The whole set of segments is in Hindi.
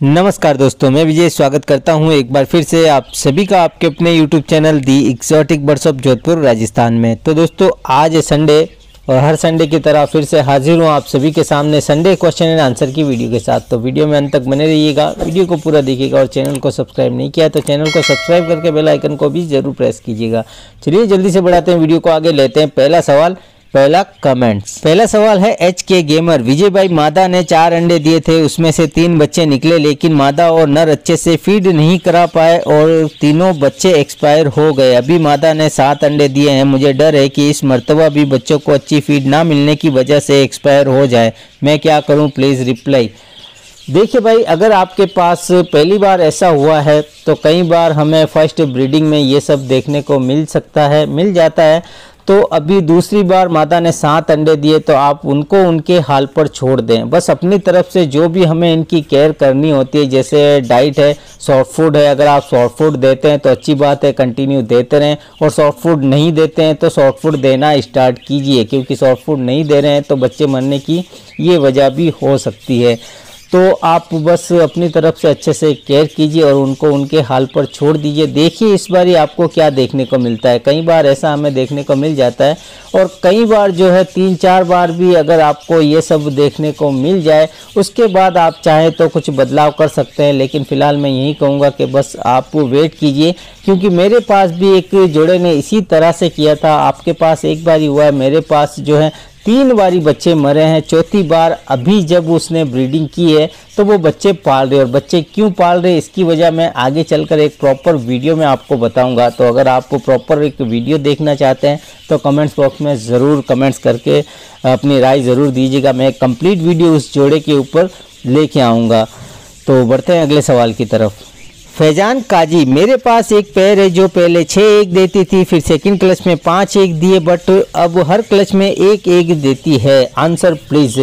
नमस्कार दोस्तों, मैं विजय स्वागत करता हूं एक बार फिर से आप सभी का आपके अपने YouTube channel the exotic birds of Jodhpur Rajasthan में। तो दोस्तों आज है संडे और हर संडे की तरह फिर से हाजिर हूं आप सभी के सामने संडे क्वेश्चन एंड आंसर की वीडियो के साथ। तो वीडियो में अंत तक बने रहिएगा, वीडियो को पूरा देखिएगा और चैनल को सब्सक्राइब नहीं किया तो चैनल को सब्सक्राइब करके बेल आइकन को भी जरूर प्रेस कीजिएगा। चलिए जल्दी से बढ़ाते हैं, वीडियो को आगे लेते हैं। पहला सवाल, पहला कमेंट्स। पहला सवाल है HK गेमर। विजय भाई, मादा ने 4 अंडे दिए थे, उसमें से 3 बच्चे निकले, लेकिन मादा और नर अच्छे से फीड नहीं करा पाए और तीनों बच्चे एक्सपायर हो गए। अभी मादा ने 7 अंडे दिए हैं, मुझे डर है कि इस मर्तबा भी बच्चों को अच्छी फीड ना मिलने की वजह से एक्सपायर हो जाए, मैं क्या करूं, प्लीज़ रिप्लाई। देखिए भाई, अगर आपके पास पहली बार ऐसा हुआ है तो कई बार हमें फर्स्ट ब्रीडिंग में ये सब देखने को मिल जाता है। तो अभी दूसरी बार मादा ने 7 अंडे दिए तो आप उनको उनके हाल पर छोड़ दें। बस अपनी तरफ से जो भी हमें इनकी केयर करनी होती है, जैसे डाइट है, सॉफ्ट फूड है, अगर आप सॉफ्ट फूड देते हैं तो अच्छी बात है, कंटिन्यू देते रहें। और सॉफ्ट फूड नहीं देते हैं तो सॉफ्ट फूड देना स्टार्ट कीजिए, क्योंकि सॉफ्ट फूड नहीं दे रहे हैं तो बच्चे मरने की ये वजह भी हो सकती है। तो आप बस अपनी तरफ से अच्छे से केयर कीजिए और उनको उनके हाल पर छोड़ दीजिए। देखिए इस बार आपको क्या देखने को मिलता है। कई बार ऐसा हमें देखने को मिल जाता है और कई बार जो है 3-4 बार भी अगर आपको ये सब देखने को मिल जाए, उसके बाद आप चाहें तो कुछ बदलाव कर सकते हैं। लेकिन फ़िलहाल मैं यही कहूँगा कि बस आप वेट कीजिए, क्योंकि मेरे पास भी एक जोड़े ने इसी तरह से किया था। आपके पास एक बार ही हुआ है, मेरे पास जो है 3 बारी बच्चे मरे हैं। चौथी बार अभी जब उसने ब्रीडिंग की है तो वो बच्चे पाल रहे, और बच्चे क्यों पाल रहे इसकी वजह मैं आगे चलकर एक प्रॉपर वीडियो में आपको बताऊंगा। तो अगर आप प्रॉपर एक वीडियो देखना चाहते हैं तो कमेंट्स बॉक्स में ज़रूर कमेंट्स करके अपनी राय ज़रूर दीजिएगा। मैं एक कंप्लीट वीडियो उस जोड़े के ऊपर लेके आऊँगा। तो बढ़ते हैं अगले सवाल की तरफ। फैजान काजी, मेरे पास एक पेयर है जो पहले 6 एग देती थी, फिर सेकंड क्लच में 5 एग दिए, बट अब हर क्लच में 1 एग देती है, आंसर प्लीज़।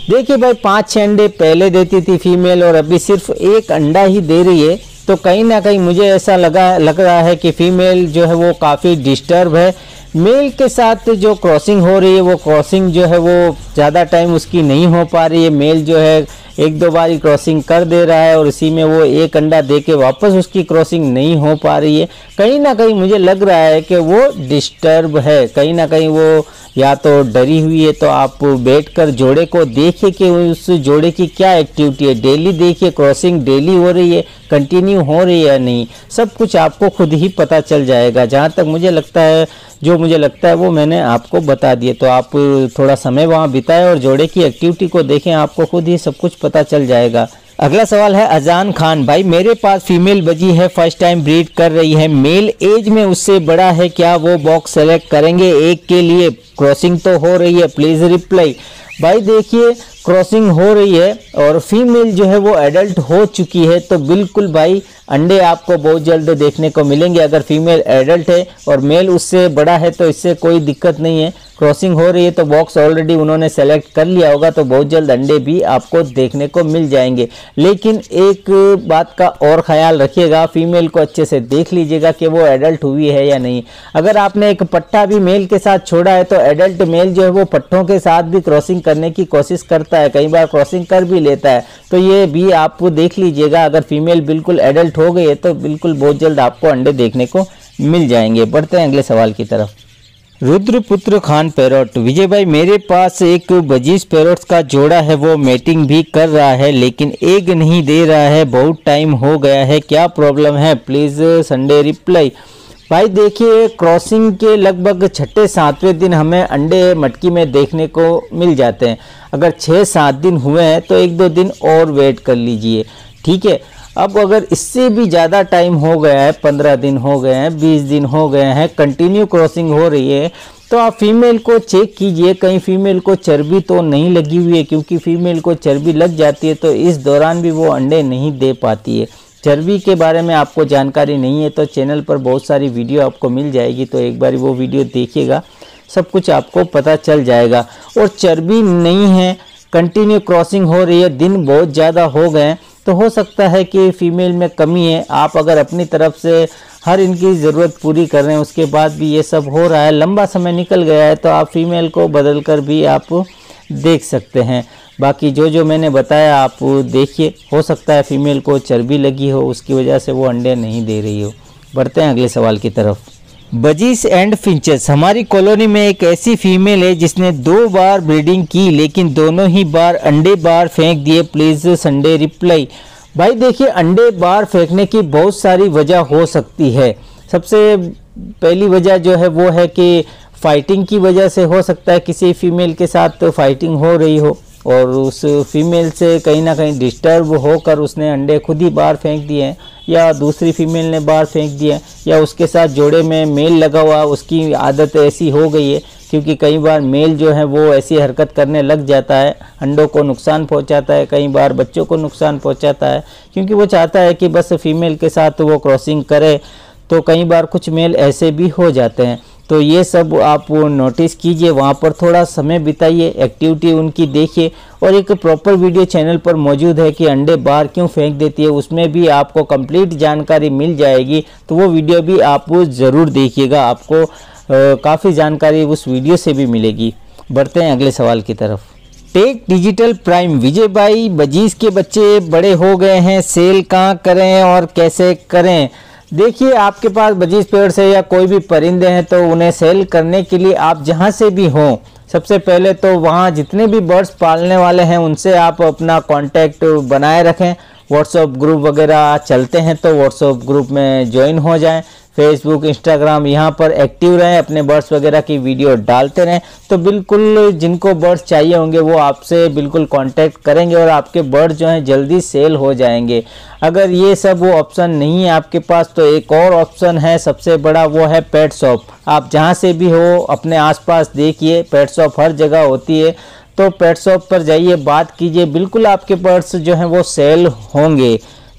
देखिए भाई, 5-6 अंडे पहले देती थी फीमेल और अभी सिर्फ 1 अंडा ही दे रही है। तो कहीं ना कहीं मुझे ऐसा लग रहा है कि फीमेल जो है वो काफ़ी डिस्टर्ब है। मेल के साथ जो क्रॉसिंग हो रही है वो क्रॉसिंग जो है वो ज़्यादा टाइम उसकी नहीं हो पा रही है। मेल जो है 1-2 बार क्रॉसिंग कर दे रहा है और इसी में वो 1 अंडा दे के वापस उसकी क्रॉसिंग नहीं हो पा रही है। कहीं ना कहीं मुझे लग रहा है कि वो डिस्टर्ब है, कहीं ना कहीं वो या तो डरी हुई है। तो आप बैठकर जोड़े को देखिए कि उस जोड़े की क्या एक्टिविटी है। डेली देखिए, क्रॉसिंग डेली हो रही है, कंटिन्यू हो रही है या नहीं, सब कुछ आपको खुद ही पता चल जाएगा। जहाँ तक मुझे लगता है, जो मुझे लगता है वो मैंने आपको बता दिए। तो आप थोड़ा समय वहाँ बिताएं और जोड़े की एक्टिविटी को देखें, आपको खुद ही सब कुछ पता चल जाएगा। अगला सवाल है अजान खान भाई, मेरे पास फीमेल बजी है, फर्स्ट टाइम ब्रीड कर रही है, मेल एज में उससे बड़ा है, क्या वो बॉक्स सेलेक्ट करेंगे एक के लिए? क्रॉसिंग तो हो रही है, प्लीज़ रिप्लाई। भाई देखिए, क्रॉसिंग हो रही है और फीमेल जो है वो एडल्ट हो चुकी है, तो बिल्कुल भाई अंडे आपको बहुत जल्द देखने को मिलेंगे। अगर फीमेल एडल्ट है और मेल उससे बड़ा है तो इससे कोई दिक्कत नहीं है। क्रॉसिंग हो रही है तो बॉक्स ऑलरेडी उन्होंने सेलेक्ट कर लिया होगा, तो बहुत जल्द अंडे भी आपको देखने को मिल जाएंगे। लेकिन एक बात का और ख्याल रखिएगा, फीमेल को अच्छे से देख लीजिएगा कि वो एडल्ट हुई है या नहीं। अगर आपने एक पट्टा भी मेल के साथ छोड़ा है तो एडल्ट मेल जो है वो पट्टों के साथ भी क्रॉसिंग करने की कोशिश करता है, कई बार क्रॉसिंग कर भी लेता है। तो ये भी आप देख लीजिएगा। अगर फीमेल बिल्कुल एडल्ट हो गई है तो बिल्कुल बहुत जल्द आपको अंडे देखने को मिल जाएंगे। बढ़ते हैं अगले सवाल की तरफ। रुद्रपुत्र खान पैरोट, विजय भाई मेरे पास एक बजीज पैरोट्स का जोड़ा है, वो मेटिंग भी कर रहा है लेकिन एग नहीं दे रहा है, बहुत टाइम हो गया है, क्या प्रॉब्लम है, प्लीज़ संडे रिप्लाई। भाई देखिए, क्रॉसिंग के लगभग 6-7वें दिन हमें अंडे मटकी में देखने को मिल जाते हैं। अगर 6-7 दिन हुए हैं तो 1-2 दिन और वेट कर लीजिए, ठीक है। अब अगर इससे भी ज़्यादा टाइम हो गया है, 15 दिन हो गए हैं, 20 दिन हो गए हैं, कंटिन्यू क्रॉसिंग हो रही है, तो आप फीमेल को चेक कीजिए कहीं फीमेल को चर्बी तो नहीं लगी हुई है, क्योंकि फीमेल को चर्बी लग जाती है तो इस दौरान भी वो अंडे नहीं दे पाती है। चर्बी के बारे में आपको जानकारी नहीं है तो चैनल पर बहुत सारी वीडियो आपको मिल जाएगी, तो एक बार वो वीडियो देखिएगा, सब कुछ आपको पता चल जाएगा। और चर्बी नहीं है, कंटिन्यू क्रॉसिंग हो रही है, दिन बहुत ज़्यादा हो गए, तो हो सकता है कि फीमेल में कमी है। आप अगर अपनी तरफ से हर इनकी ज़रूरत पूरी कर रहे हैं, उसके बाद भी ये सब हो रहा है, लंबा समय निकल गया है, तो आप फीमेल को बदल कर भी आप देख सकते हैं। बाकी जो जो मैंने बताया आप देखिए, हो सकता है फीमेल को चर्बी लगी हो, उसकी वजह से वो अंडे नहीं दे रही हो। बढ़ते हैं अगले सवाल की तरफ। बजीज एंड फिंचेस, हमारी कॉलोनी में एक ऐसी फीमेल है जिसने 2 बार ब्रीडिंग की लेकिन दोनों ही बार अंडे बाहर फेंक दिए, प्लीज़ संडे रिप्लाई। भाई देखिए, अंडे बाहर फेंकने की बहुत सारी वजह हो सकती है। सबसे पहली वजह जो है वो है कि फाइटिंग की वजह से हो सकता है, किसी फीमेल के साथ फाइटिंग हो रही हो और उस फीमेल से कहीं ना कहीं डिस्टर्ब होकर उसने अंडे खुद ही बाहर फेंक दिए हैं, या दूसरी फीमेल ने बाहर फेंक दिए, या उसके साथ जोड़े में मेल लगा हुआ, उसकी आदत ऐसी हो गई है। क्योंकि कई बार मेल जो है वो ऐसी हरकत करने लग जाता है, अंडों को नुकसान पहुंचाता है, कई बार बच्चों को नुकसान पहुंचाता है, क्योंकि वो चाहता है कि बस फीमेल के साथ वो क्रॉसिंग करे। तो कई बार कुछ मेल ऐसे भी हो जाते हैं। तो ये सब आप नोटिस कीजिए, वहाँ पर थोड़ा समय बिताइए, एक्टिविटी उनकी देखिए। और एक प्रॉपर वीडियो चैनल पर मौजूद है कि अंडे बाहर क्यों फेंक देती है, उसमें भी आपको कंप्लीट जानकारी मिल जाएगी। तो वो वीडियो भी आप ज़रूर देखिएगा, आपको काफ़ी जानकारी उस वीडियो से भी मिलेगी। बढ़ते हैं अगले सवाल की तरफ। टेक डिजिटल प्राइम, विजय भाई बजीज के बच्चे बड़े हो गए हैं, सेल कहाँ करें और कैसे करें? देखिए, आपके पास बजीज पेड़ है या कोई भी परिंदे हैं तो उन्हें सेल करने के लिए आप जहां से भी हों, सबसे पहले तो वहां जितने भी बर्ड्स पालने वाले हैं उनसे आप अपना कांटेक्ट बनाए रखें। व्हाट्सएप ग्रुप वगैरह चलते हैं तो व्हाट्सएप ग्रुप में ज्वाइन हो जाएं। फेसबुक, इंस्टाग्राम, यहाँ पर एक्टिव रहें, अपने बर्ड्स वगैरह की वीडियो डालते रहें। तो बिल्कुल जिनको बर्ड्स चाहिए होंगे वो आपसे बिल्कुल कांटेक्ट करेंगे और आपके बर्ड्स जो हैं जल्दी सेल हो जाएंगे। अगर ये सब वो ऑप्शन नहीं है आपके पास तो एक और ऑप्शन है सबसे बड़ा, वो है पेट शॉप। आप जहाँ से भी हो अपने आसपास देखिए, पेट शॉप हर जगह होती है। तो पेट शॉप पर जाइए, बात कीजिए, बिल्कुल आपके बर्ड्स जो हैं वो सेल होंगे।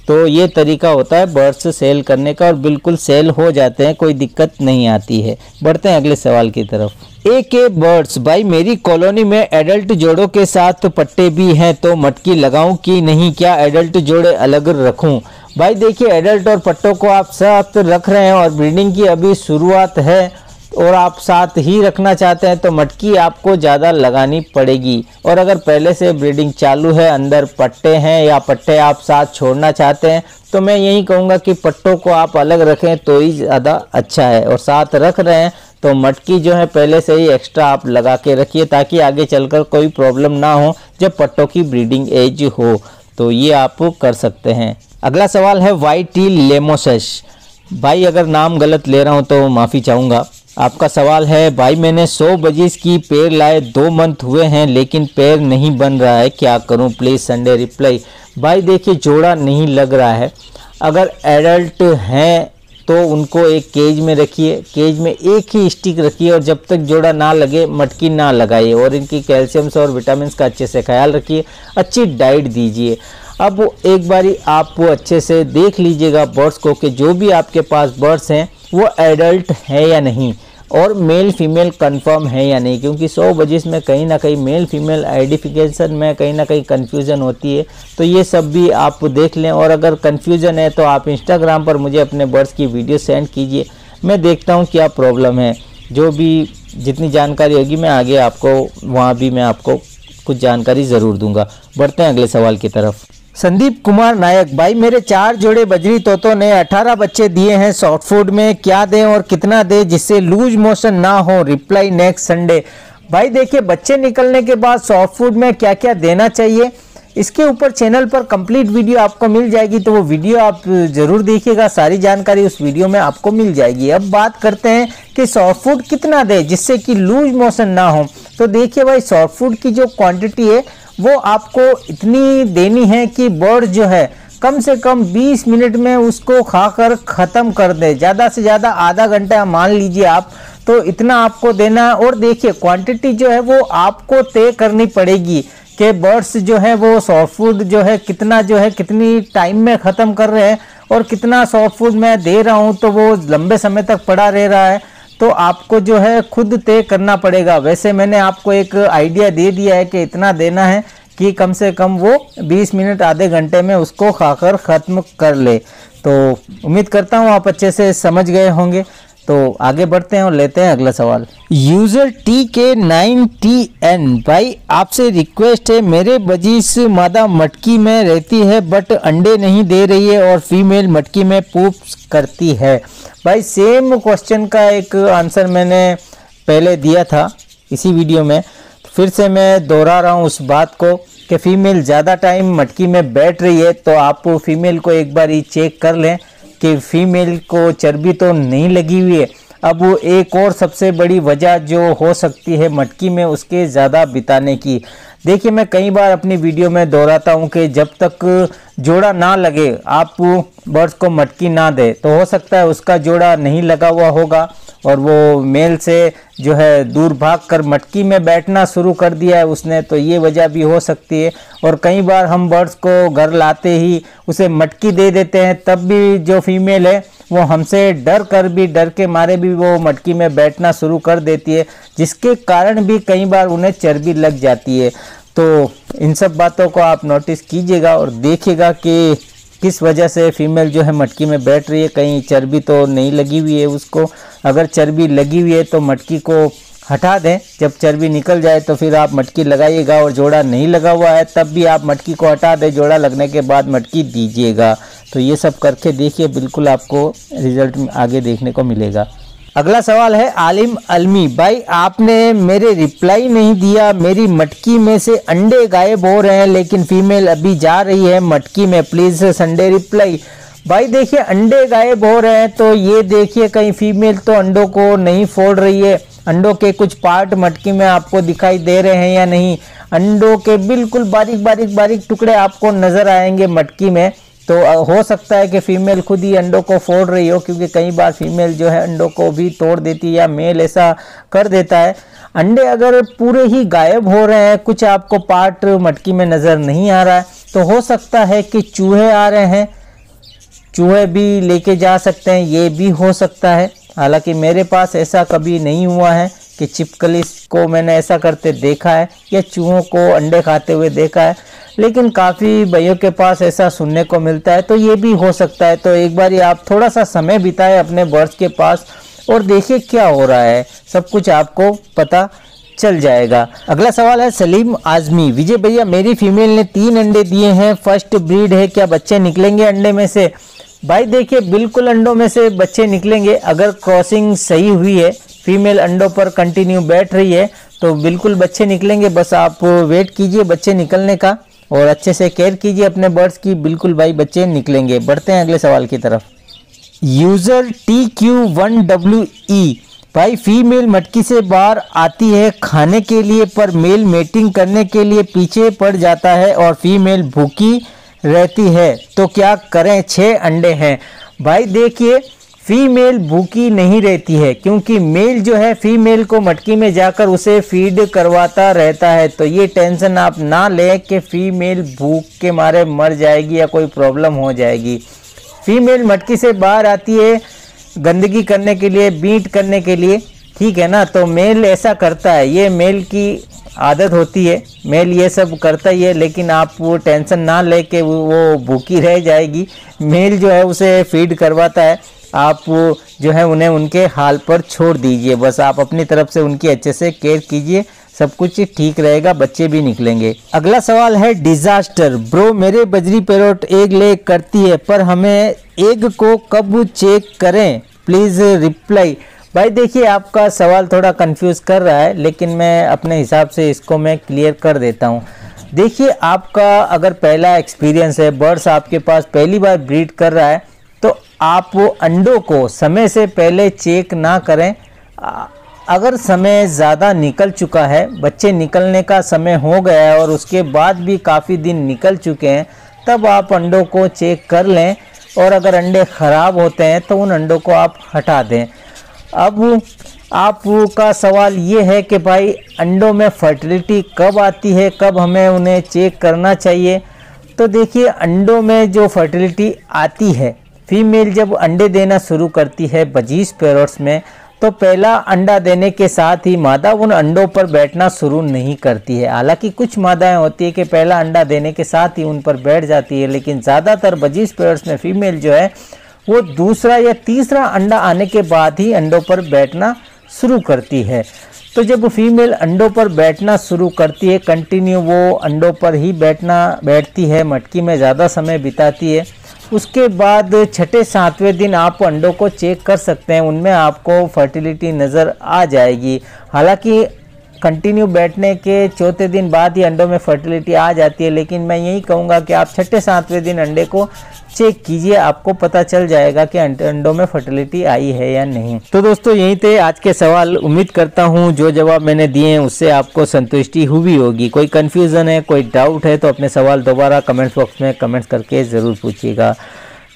तो ये तरीका होता है बर्ड्स सेल करने का और बिल्कुल सेल हो जाते हैं, कोई दिक्कत नहीं आती है। बढ़ते हैं अगले सवाल की तरफ। AK बर्ड्स, भाई मेरी कॉलोनी में एडल्ट जोड़ों के साथ पट्टे भी हैं तो मटकी लगाऊं कि नहीं, क्या एडल्ट जोड़े अलग रखूं? भाई देखिए, एडल्ट और पट्टों को आप साथ रख रहे हैं और ब्रीडिंग की अभी शुरुआत है और आप साथ ही रखना चाहते हैं तो मटकी आपको ज़्यादा लगानी पड़ेगी। और अगर पहले से ब्रीडिंग चालू है, अंदर पट्टे हैं या पट्टे आप साथ छोड़ना चाहते हैं तो मैं यही कहूँगा कि पट्टों को आप अलग रखें तो ही ज़्यादा अच्छा है। और साथ रख रहे हैं तो मटकी जो है पहले से ही एक्स्ट्रा आप लगा के रखिए ताकि आगे चलकर कोई प्रॉब्लम ना हो जब पट्टों की ब्रीडिंग एज हो। तो ये आप कर सकते हैं। अगला सवाल है वाईटी लेमोसस। भाई अगर नाम गलत ले रहा हूँ तो माफ़ी चाहूँगा। आपका सवाल है, भाई मैंने 100 बजीज की पेड़ लाए 2 मंथ हुए हैं लेकिन पेड़ नहीं बन रहा है, क्या करूं? Please Sunday reply. भाई देखिए, जोड़ा नहीं लग रहा है। अगर एडल्ट हैं तो उनको एक केज में रखिए, केज में एक ही स्टिक रखिए और जब तक जोड़ा ना लगे मटकी ना लगाइए और इनकी कैल्शियम्स और विटामिन का अच्छे से ख्याल रखिए, अच्छी डाइट दीजिए। अब एक बारी आप वो अच्छे से देख लीजिएगा बर्ड्स को कि जो भी आपके पास बर्ड्स हैं वो एडल्ट है या नहीं और मेल फीमेल कंफर्म है या नहीं, क्योंकि 100 बजीज में कहीं ना कहीं मेल फीमेल आइडेंटिफिकेशन में कहीं ना कहीं कन्फ्यूज़न होती है। तो ये सब भी आप देख लें और अगर कन्फ्यूज़न है तो आप इंस्टाग्राम पर मुझे अपने बर्ड्स की वीडियो सेंड कीजिए, मैं देखता हूँ क्या प्रॉब्लम है। जो भी जितनी जानकारी होगी मैं आगे आपको वहाँ भी मैं आपको कुछ जानकारी ज़रूर दूंगा। बढ़ते हैं अगले सवाल की तरफ। संदीप कुमार नायक, भाई मेरे 4 जोड़े बजरी तोतों ने 18 बच्चे दिए हैं, सॉफ्ट फूड में क्या दें और कितना दें जिससे लूज मोशन ना हो? Reply next Sunday. भाई देखिए, बच्चे निकलने के बाद सॉफ्ट फूड में क्या क्या देना चाहिए इसके ऊपर चैनल पर कंप्लीट वीडियो आपको मिल जाएगी, तो वो वीडियो आप जरूर देखिएगा, सारी जानकारी उस वीडियो में आपको मिल जाएगी। अब बात करते हैं कि सॉफ्ट फूड कितना दें जिससे कि लूज मोशन ना हो। तो देखिए भाई, सॉफ्ट फूड की जो क्वांटिटी है वो आपको इतनी देनी है कि बर्ड जो है कम से कम 20 मिनट में उसको खाकर ख़त्म कर दे, ज़्यादा से ज़्यादा आधा घंटा मान लीजिए आप, तो इतना आपको देना है। और देखिए, क्वांटिटी जो है वो आपको तय करनी पड़ेगी कि बर्ड्स जो है वो सॉफ्ट फूड जो है कितनी टाइम में ख़त्म कर रहे हैं और कितना सॉफ्ट फूड मैं दे रहा हूँ तो वो लंबे समय तक पड़ा रह रहा है। तो आपको जो है खुद तय करना पड़ेगा। वैसे मैंने आपको एक आइडिया दे दिया है कि इतना देना है कि कम से कम वो 20 मिनट आधे घंटे में उसको खाकर ख़त्म कर ले। तो उम्मीद करता हूँ आप अच्छे से समझ गए होंगे। तो आगे बढ़ते हैं और लेते हैं अगला सवाल। यूजर TK9TN भाई आपसे रिक्वेस्ट है, मेरे बजीस मादा मटकी में रहती है बट अंडे नहीं दे रही है और फीमेल मटकी में पूप करती है। भाई सेम क्वेश्चन का एक आंसर मैंने पहले दिया था इसी वीडियो में, फिर से मैं दोहरा रहा हूँ उस बात को कि फीमेल ज़्यादा टाइम मटकी में बैठ रही है तो आप फीमेल को एक बार ही चेक कर लें कि फीमेल को चर्बी तो नहीं लगी हुई है। अब वो एक और सबसे बड़ी वजह जो हो सकती है मटकी में उसके ज़्यादा बिताने की, देखिए मैं कई बार अपनी वीडियो में दोहराता हूँ कि जब तक जोड़ा ना लगे आप बर्ड्स को मटकी ना दे तो हो सकता है उसका जोड़ा नहीं लगा हुआ होगा और वो मेल से जो है दूर भागकर मटकी में बैठना शुरू कर दिया है उसने, तो ये वजह भी हो सकती है। और कई बार हम बर्ड्स को घर लाते ही उसे मटकी दे देते हैं, तब भी जो फीमेल है वो हमसे डर के मारे भी वो मटकी में बैठना शुरू कर देती है, जिसके कारण भी कई बार उन्हें चर्बी लग जाती है। तो इन सब बातों को आप नोटिस कीजिएगा और देखिएगा कि किस वजह से फीमेल जो है मटकी में बैठ रही है, कहीं चर्बी तो नहीं लगी हुई है उसको। अगर चर्बी लगी हुई है तो मटकी को हटा दें, जब चर्बी निकल जाए तो फिर आप मटकी लगाइएगा। और जोड़ा नहीं लगा हुआ है तब भी आप मटकी को हटा दें, जोड़ा लगने के बाद मटकी दीजिएगा। तो ये सब करके देखिए, बिल्कुल आपको रिजल्ट आगे देखने को मिलेगा। अगला सवाल है आलिम अलमी भाई, आपने मेरे रिप्लाई नहीं दिया, मेरी मटकी में से अंडे गायब हो रहे हैं लेकिन फीमेल अभी जा रही है मटकी में, प्लीज संडे रिप्लाई। भाई देखिए अंडे गायब हो रहे हैं तो ये देखिए कहीं फीमेल तो अंडों को नहीं फोड़ रही है, अंडों के कुछ पार्ट मटकी में आपको दिखाई दे रहे हैं या नहीं, अंडों के बिल्कुल बारीक टुकड़े आपको नजर आएंगे मटकी में। तो हो सकता है कि फीमेल खुद ही अंडों को फोड़ रही हो, क्योंकि कई बार फीमेल जो है अंडों को भी तोड़ देती है या मेल ऐसा कर देता है। अंडे अगर पूरे ही गायब हो रहे हैं, कुछ आपको पार्ट मटकी में नज़र नहीं आ रहा है, तो हो सकता है कि चूहे आ रहे हैं, चूहे भी लेके जा सकते हैं, ये भी हो सकता है। हालांकि मेरे पास ऐसा कभी नहीं हुआ है कि छिपकली को मैंने ऐसा करते देखा है या चूहों को अंडे खाते हुए देखा है, लेकिन काफ़ी भाइयों के पास ऐसा सुनने को मिलता है, तो ये भी हो सकता है। तो एक बार आप थोड़ा सा समय बिताएं अपने बर्ड्स के पास और देखिए क्या हो रहा है, सब कुछ आपको पता चल जाएगा। अगला सवाल है सलीम आजमी, विजय भैया मेरी फीमेल ने 3 अंडे दिए हैं, फर्स्ट ब्रीड है, क्या बच्चे निकलेंगे अंडे में से? भाई देखिए बिल्कुल अंडों में से बच्चे निकलेंगे, अगर क्रॉसिंग सही हुई है, फीमेल अंडों पर कंटिन्यू बैठ रही है तो बिल्कुल बच्चे निकलेंगे। बस आप वेट कीजिए बच्चे निकलने का और अच्छे से केयर कीजिए अपने बर्ड्स की, बिल्कुल भाई बच्चे निकलेंगे। बढ़ते हैं अगले सवाल की तरफ। यूजर TQ1WE भाई, फीमेल मटकी से बाहर आती है खाने के लिए पर मेल मेटिंग करने के लिए पीछे पड़ जाता है और फीमेल भूखी रहती है, तो क्या करें? 6 अंडे हैं। भाई देखिए फीमेल भूखी नहीं रहती है, क्योंकि मेल जो है फीमेल को मटकी में जाकर उसे फीड करवाता रहता है, तो ये टेंशन आप ना लें कि फीमेल भूख के मारे मर जाएगी या कोई प्रॉब्लम हो जाएगी। फीमेल मटकी से बाहर आती है गंदगी करने के लिए, बीट करने के लिए, ठीक है ना, तो मेल ऐसा करता है, ये मेल की आदत होती है, मेल ये सब करता ही है, लेकिन आप वो टेंशन ना ले के वो भूखी रह जाएगी। मेल जो है उसे फीड करवाता है, आप जो है उन्हें उनके हाल पर छोड़ दीजिए, बस आप अपनी तरफ से उनकी अच्छे से केयर कीजिए, सब कुछ ठीक रहेगा, बच्चे भी निकलेंगे। अगला सवाल है डिजास्टर ब्रो, मेरे बजरी पैरोट एग ले करती है पर हमें एग को कब चेक करें, प्लीज रिप्लाई। भाई देखिए आपका सवाल थोड़ा कंफ्यूज कर रहा है, लेकिन मैं अपने हिसाब से इसको मैं क्लियर कर देता हूँ। देखिए आपका अगर पहला एक्सपीरियंस है, बर्ड्स आपके पास पहली बार ब्रीड कर रहा है, तो आप वो अंडों को समय से पहले चेक ना करें। अगर समय ज़्यादा निकल चुका है, बच्चे निकलने का समय हो गया है और उसके बाद भी काफ़ी दिन निकल चुके हैं, तब आप अंडों को चेक कर लें, और अगर अंडे ख़राब होते हैं तो उन अंडों को आप हटा दें। अब आपका सवाल ये है कि भाई अंडों में फर्टिलिटी कब आती है, कब हमें उन्हें चेक करना चाहिए? तो देखिए अंडों में जो फर्टिलिटी आती है, फीमेल जब अंडे देना शुरू करती है बजीज पैरोट्स में, तो पहला अंडा देने के साथ ही मादा उन अंडों पर बैठना शुरू नहीं करती है। हालांकि कुछ मादाएं होती है कि पहला अंडा देने के साथ ही उन पर बैठ जाती है, लेकिन ज़्यादातर बजीज पैरोट्स में फीमेल जो है वो दूसरा या तीसरा अंडा आने के बाद ही अंडों पर बैठना शुरू करती है। तो जब फीमेल अंडों पर बैठना शुरू करती है, कंटिन्यू वो अंडों पर ही बैठती है, मटकी में ज़्यादा समय बिताती है, उसके बाद छठे सातवें दिन आप अंडों को चेक कर सकते हैं, उनमें आपको फर्टिलिटी नज़र आ जाएगी। हालांकि कंटिन्यू बैठने के चौथे दिन बाद ही अंडों में फर्टिलिटी आ जाती है, लेकिन मैं यही कहूँगा कि आप छठे सातवें दिन अंडे को चेक कीजिए, आपको पता चल जाएगा कि अंडों में फर्टिलिटी आई है या नहीं। तो दोस्तों यही थे आज के सवाल। उम्मीद करता हूँ जो जवाब मैंने दिए हैं उससे आपको संतुष्टि हुई होगी। कोई कन्फ्यूज़न है, कोई डाउट है तो अपने सवाल दोबारा कमेंट्स बॉक्स में कमेंट्स करके ज़रूर पूछिएगा।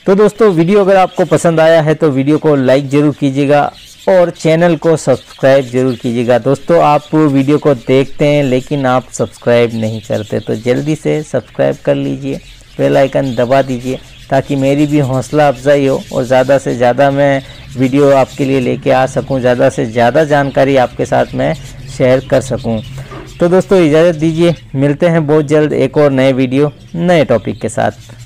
तो दोस्तों वीडियो अगर आपको पसंद आया है तो वीडियो को लाइक ज़रूर कीजिएगा और चैनल को सब्सक्राइब जरूर कीजिएगा। दोस्तों आप वीडियो को देखते हैं लेकिन आप सब्सक्राइब नहीं करते, तो जल्दी से सब्सक्राइब कर लीजिए, बेल आइकन दबा दीजिए ताकि मेरी भी हौसला अफजाई हो और ज़्यादा से ज़्यादा मैं वीडियो आपके लिए लेके आ सकूं, ज़्यादा से ज़्यादा जानकारी आपके साथ मैं शेयर कर सकूं। तो दोस्तों इजाज़त दीजिए, मिलते हैं बहुत जल्द एक और नए वीडियो नए टॉपिक के साथ।